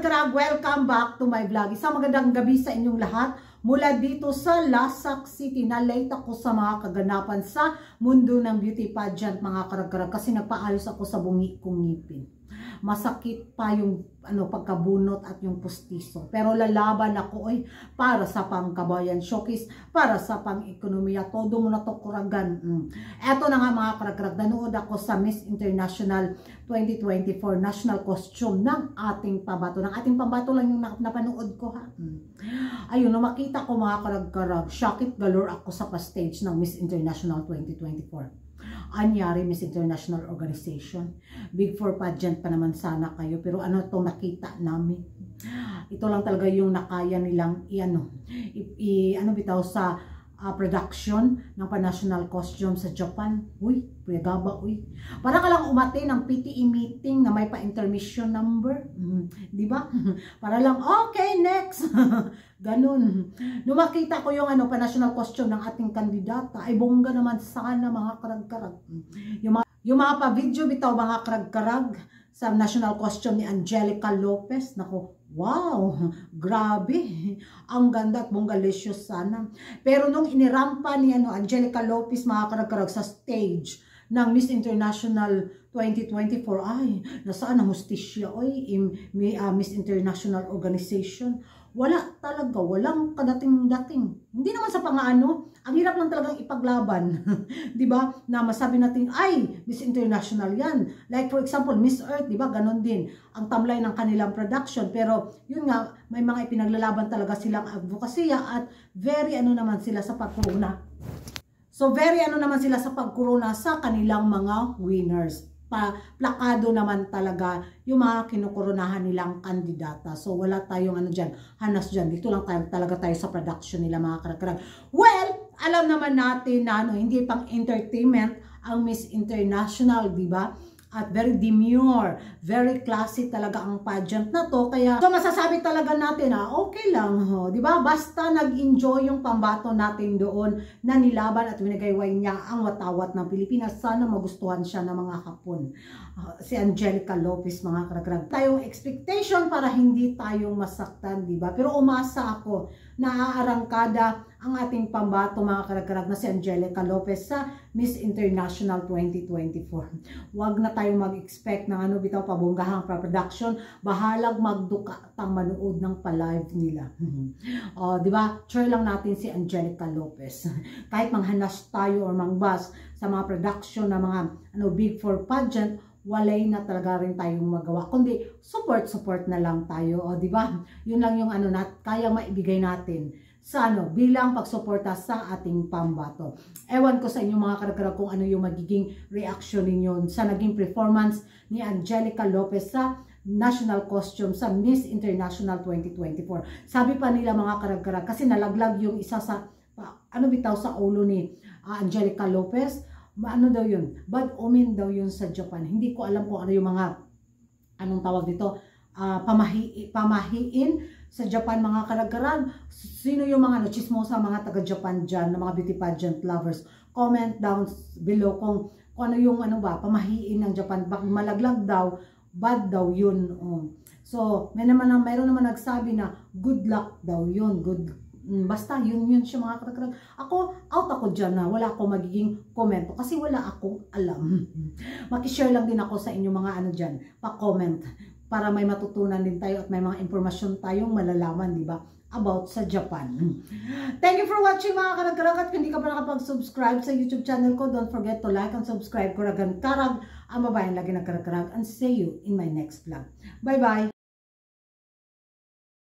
karag-karag, welcome back to my vlog. Isang magandang gabi sa inyong lahat. Mula dito sa Lasak City, na-late ako sa mga kaganapan sa mundo ng beauty pageant mga karag-karag kasi nagpaayos ako sa bungi kong ngipin. Masakit pa yung pagkabunot at yung pustiso. Pero lalaban ako para sa pangkabayan showcase, para sa pang-ekonomiya. Todo mo na to kuragan. Eto na nga mga karag-karag, nanood ako sa Miss International 2024 national costume ng ating pambato. Ng ating pambato lang yung napanood ko ha. Ayun, makita ko mga karag-karag, shakit galore ako sa pa-stage ng Miss International 2024. Anyari Miss International Organization. Big Four pageant pa naman sana kayo. Pero ano to nakita namin. Ito lang talaga yung nakaya nilang bitaw sa production ng pa-national costume sa Japan. Uy, puyagaba, uy. Para ka lang umate ng PTE meeting na may pa-intermission number. Diba? Para lang, okay, next. Ganun. Nung makita ko yung pa-national costume ng ating kandidata, ay bongga naman sana mga karag-karag. Yung mga pa-video bitaw mga karag-karag sa national costume ni Angelica Lopez. Nako, wow, grabe. Ang ganda at bonggalicious sana. Pero nung inirampa ni Angelica Lopez mga karag-karag sa stage ng Miss International 2024, ay, nasaan ang hustisya Miss International Organization. Wala talaga, walang kadating-dating. Hindi naman sa pangaano, ang hirap lang talagang ipaglaban. 'Di ba? Na masabi natin, ay, Miss International 'yan. Like for example, Miss Earth, 'di ba? Ganon din ang tamlay ng kanilang production. Pero yun nga, may mga ipinaglalaban talaga silang advokasya at very naman sila sa pagkuruna. So very naman sila sa pagkuruna sa kanilang mga winners. Plakado naman talaga yung mga kinukoronahan nilang kandidata. So wala tayong dyan, hanas dyan. Dito lang talaga tayo sa production nila mga karag-karag. Well, alam naman natin na hindi pang entertainment ang Miss International, di ba? At very demure, very classy talaga ang pageant na to. Kaya so masasabi talaga natin okay lang di ba? Basta nag-enjoy yung pambato natin doon na nilaban at winagayway niya ang watawat ng Pilipinas. Sana magustuhan siya ng mga Hapon. Si Angelica Lopez mga karag-karag. Tayong expectation para hindi tayong masaktan, di ba? Pero umasa ako na aarangkada ang ating pambato mga karag-karag na si Angelica Lopez sa Miss International 2024. Huwag na tayong mag-expect ng bitaw pabonggahang production. Bahalag magduka tang manood ng pa-live nila. Di ba? Try lang natin si Angelica Lopez. Kahit manghanas tayo or mangbas sa mga production na mga Big Four pageant, walay na talaga rin tayong magawa. Kundi support na lang tayo. Di ba? Yun lang yung kayang maibigay natin sa bilang pagsuporta sa ating pambato. Ewan ko sa inyo mga karag-karag kung ano yung magiging reaction ninyo sa naging performance ni Angelica Lopez sa national costume sa Miss International 2024. Sabi pa nila mga karag-karag kasi nalaglag yung isa sa bitaw sa ulo ni Angelica Lopez. Daw yun? Bad omen daw yun sa Japan. Hindi ko alam kung ano yung mga tawag dito, pamahiin sa Japan mga karag-karag. Sino yung mga chismosa mga taga-Japan dyan, na mga beauty pageant lovers? Comment down below kung ano yung pamahiin ng Japan. Bak malaglag daw, bad daw yun. So, mayroon naman nagsabi na good luck daw yun. Basta yun siya mga karag-karag. Ako, out ako dyan na wala akong magiging komento kasi wala akong alam. Makishare lang din ako sa inyo mga dyan, pa-comment para may matutunan din tayo at may mga impormasyon tayong malalaman, di ba, about sa Japan. Thank you for watching mga karag-karag, at kung hindi ka pa nakapag-subscribe sa YouTube channel ko, don't forget to like and subscribe. Kuragan karag, ang babaeng lagi ng karag-karag, and see you in my next vlog. Bye-bye!